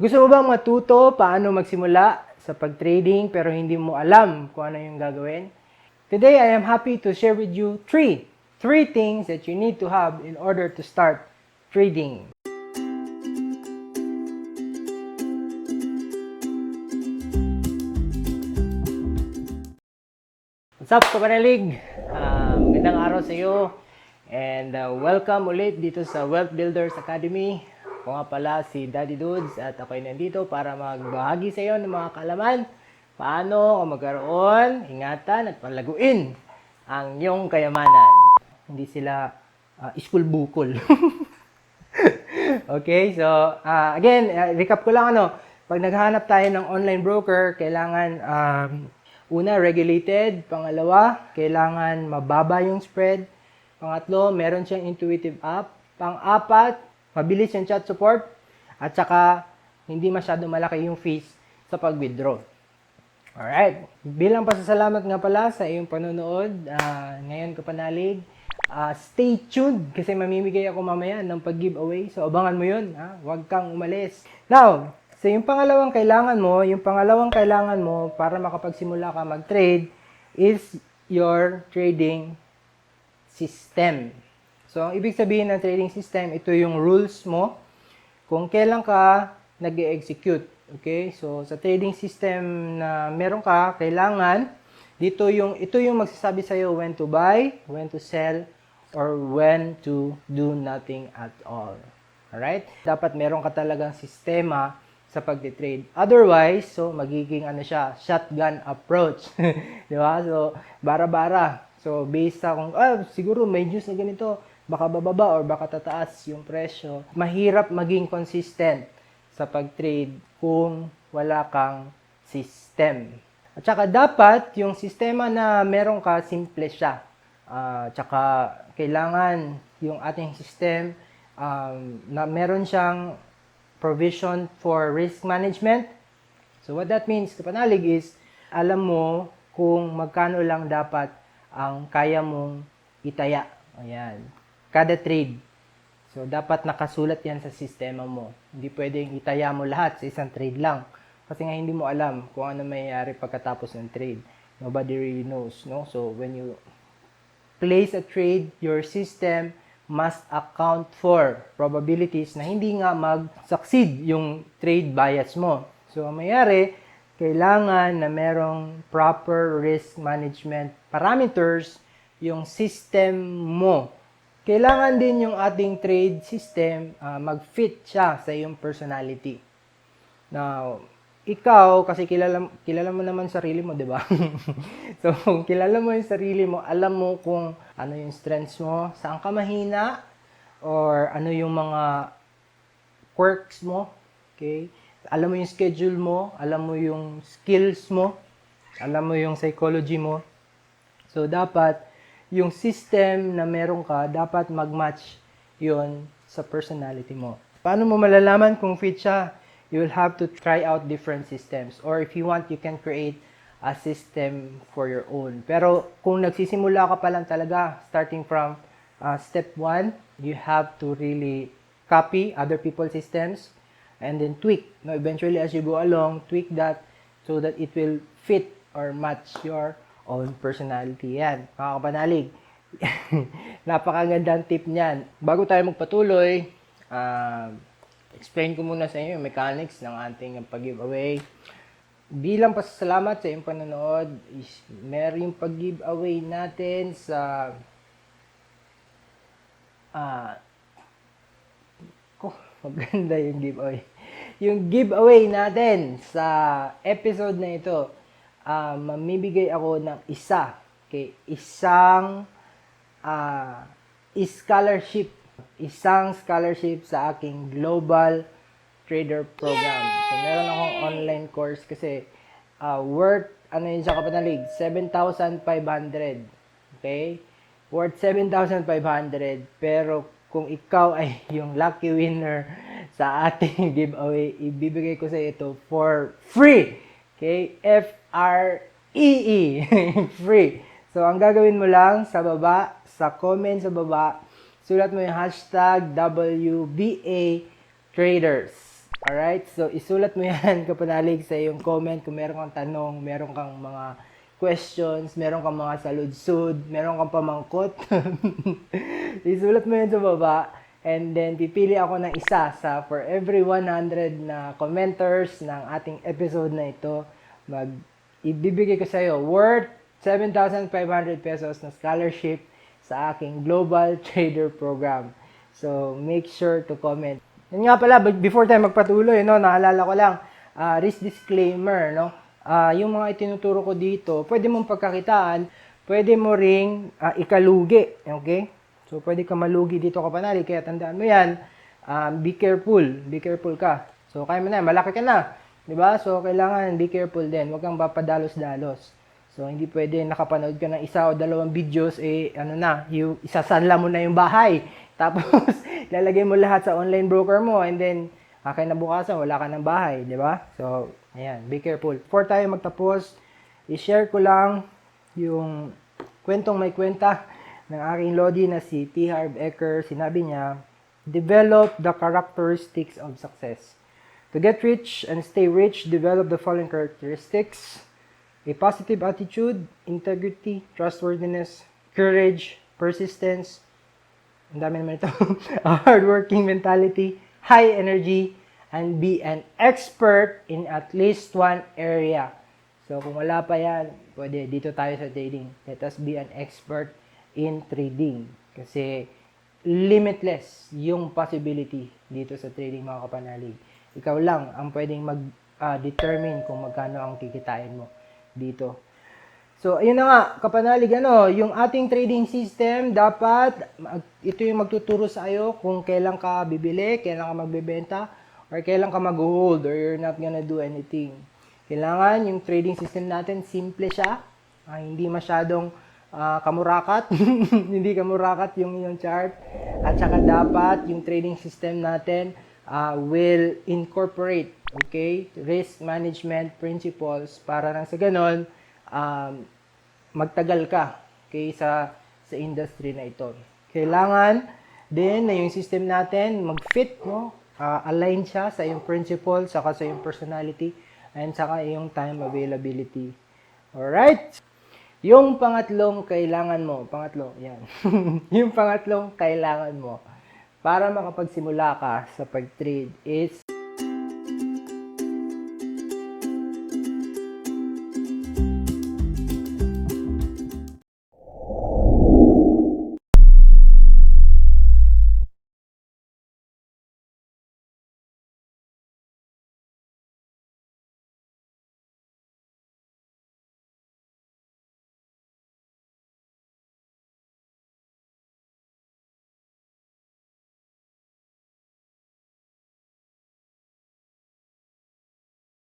Gusto mo bang matuto paano magsimula sa pag-trading pero hindi mo alam kung ano yung gagawin? Today, I am happy to share with you three things that you need to have in order to start trading. What's up, kapanalig? Magandang araw sa iyo and welcome ulit dito sa Wealth Builders Academy. Ako nga pala si Daddy Dudes at ako'y nandito para magbahagi sa iyo ng mga kaalaman paano ka magkaroon, ingatan at palaguin ang iyong kayamanan. Hindi sila school bukol. Okay, so again, recap ko lang pag naghahanap tayo ng online broker, kailangan una, regulated. Pangalawa, kailangan mababa yung spread. Pangatlo, meron siyang intuitive app. Pang-apat, mabilis yung chat support. At saka, hindi masyado malaki yung fees sa pag-withdraw. Alright. Bilang pasasalamat nga pala sa iyong panonood, ngayon kapanalig, stay tuned kasi mamimigay ako mamaya ng pag-giveaway. So, abangan mo yun. Huwag kang umalis. Now, so, yung pangalawang kailangan mo para makapagsimula ka mag-trade is your trading system. So, ang ibig sabihin ng trading system, ito yung rules mo kung kailan ka nag-execute. Okay? So, sa trading system na meron ka, kailangan ito yung magsasabi sa iyo when to buy, when to sell, or when to do nothing at all. Alright? Dapat meron ka talagang sistema sa pagti-trade. Otherwise, so magiging shotgun approach. Di ba? So, bara-bara. So, based sa kung, siguro may news na ganito, baka bababa or baka tataas yung presyo. Mahirap maging consistent sa pag-trade kung wala kang system. At saka dapat yung sistema na meron ka, simple siya. Tsaka kailangan yung ating system na meron siyang provision for risk management. So what that means, kapanalig, is alam mo kung magkano lang dapat ang kaya mong itaya. Ayan. Kada trade. So dapat nakasulat yan sa sistema mo. Hindi pwedeng itaya mo lahat sa isang trade lang. Kasi nga hindi mo alam kung ano mayayari pagkatapos ng trade. Nobody really knows, no? So when you place a trade, your system must account for probabilities na hindi nga mag-succeed yung trade bias mo. So, ang mayari, kailangan na merong proper risk management parameters yung system mo. Kailangan din yung ating trade system mag-fit siya sa iyong personality. Now, ikaw, kasi kilala mo naman sarili mo, di ba? So, kung kilala mo yung sarili mo, alam mo kung ano yung strengths mo, saan ka mahina, or ano yung mga quirks mo, okay? Alam mo yung schedule mo, alam mo yung skills mo, alam mo yung psychology mo. So, dapat yung system na meron ka, dapat mag-match yun sa personality mo. Paano mo malalaman kung fit siya? You will have to try out different systems. Or if you want, you can create a system for your own. Pero kung nagsisimula ka pa lang talaga, starting from step 1, you have to really copy other people's systems and then tweak. No, eventually, as you go along, tweak that so that it will fit or match your own personality. Yan, mga kapanalig. Napakagandang tip niyan. Bago tayo magpatuloy, explain ko muna sa inyo yung mechanics ng ating pag-giveaway. Bilang pasasalamat sa iyong panonood, meron yung pag-giveaway natin sa maganda yung giveaway. Yung giveaway natin sa episode na ito, mamibigay ako ng isang scholarship. Isang scholarship sa aking Global Trader Program. So, meron akong online course kasi worth, yun siya kapanalig? 7,500. Okay? Worth 7,500. Pero kung ikaw ay yung lucky winner sa ating giveaway, ibibigay ko sa ito for free. Okay? F-R-E-E. Free. So, ang gagawin mo lang sa baba, sa comment sa baba, sulat mo yung hashtag WBA Traders. Alright, so isulat mo yan, kapanalig, sa iyong comment kung meron kang tanong, meron kang mga questions, meron kang mga saludsud, meron kang pamangkot. Isulat mo yan sa baba, and then pipili ako ng isa for every 100 na commenters ng ating episode na ito, ibibigay ko sa iyo worth 7,500 pesos na scholarship sa aking Global Trader Program. So, make sure to comment. Yan nga pala, before tayo magpatuloy, no, naalala ko lang, risk disclaimer, no? Yung mga itinuturo ko dito, pwede mong pagkakitaan, pwede mo ring ikalugi, okay? So, pwede ka malugi dito, kapanali, kaya tandaan mo yan, be careful ka. So, kaya mo na, malaki ka na, di ba? So, kailangan be careful din, huwag kang papadalos-dalos. So, hindi pwede nakapanood ka ng isa o dalawang videos, isasanla mo na yung bahay. Tapos, lalagay mo lahat sa online broker mo, and then, kinabukasan, wala ka ng bahay, di ba? So, ayan, be careful. Before tayo magtapos, i-share ko lang yung kwentong may kwenta ng aking Lodi na si T. Harv Eker. Sinabi niya, develop the characteristics of success. To get rich and stay rich, develop the following characteristics: a positive attitude, integrity, trustworthiness, courage, persistence, ang dami naman ito, a hardworking mentality, high energy, and be an expert in at least one area. So, kung wala pa yan, pwede dito tayo sa trading. Let us be an expert in trading. Kasi limitless yung possibility dito sa trading, mga kapanalig. Ikaw lang ang pwedeng mag-determine kung magkano ang kikitain mo dito. So, ayun na nga, kapanalig, yung ating trading system, dapat, ito yung magtuturo sa iyo kung kailan ka bibili, kailan ka magbebenta, or kailan ka mag-hold, or you're not gonna do anything. Kailangan yung trading system natin, simple siya, hindi masyadong kamurakat, hindi kamurakat yung chart, at saka dapat yung trading system natin will incorporate, okay, risk management principles para nang sa ganon, magtagal ka, okay, sa industry na ito. Kailangan din na yung system natin mag-fit, no? Align siya sa iyong principle, saka sa iyong personality, and saka iyong time availability. Alright? Yung pangatlong kailangan mo, yan. Yung pangatlong kailangan mo para makapagsimula ka sa pag-trade is